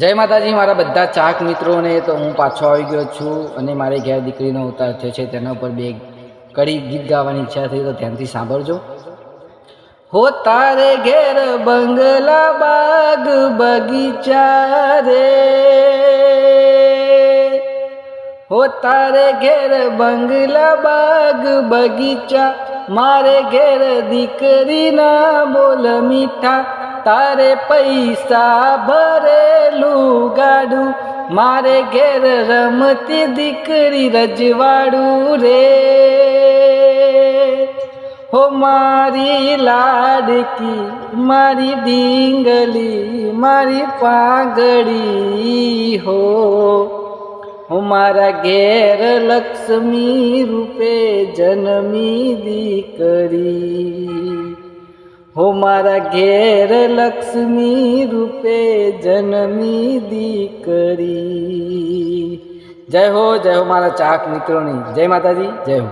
જય માતાજી મારા બધા ચાહક મિત્રોને. તો હું પાછો આવી ગયો છું અને મારે ઘેર દીકરીનો અવતાર થયો છે તેના ઉપર બે કડી ગીત ગાવાની ઈચ્છા થઈ, તો ધ્યાનથી સાંભળજો. હો તારે ઘેર બંગલા બાગ બગીચા રે, હો તારે ઘેર બંગલા બાગ બગીચા, મારે ઘેર દીકરીના બોલ મીઠા, તારે પૈસા ભરેલું ગાડું, મારે ઘેર રમતી દીકરી રજવાડું રે. હો મારી લાડકી મારી ડીંગલી મારી પાઘડી, હો મારા ઘેર લક્ષ્મી રૂપે જન્મી દીકરી, હો મારા ઘેર લક્ષ્મી રૂપે જન્મી દીકરી. જય હો મારા ચાહક મિત્રોની. જય માતાજી, જય હો.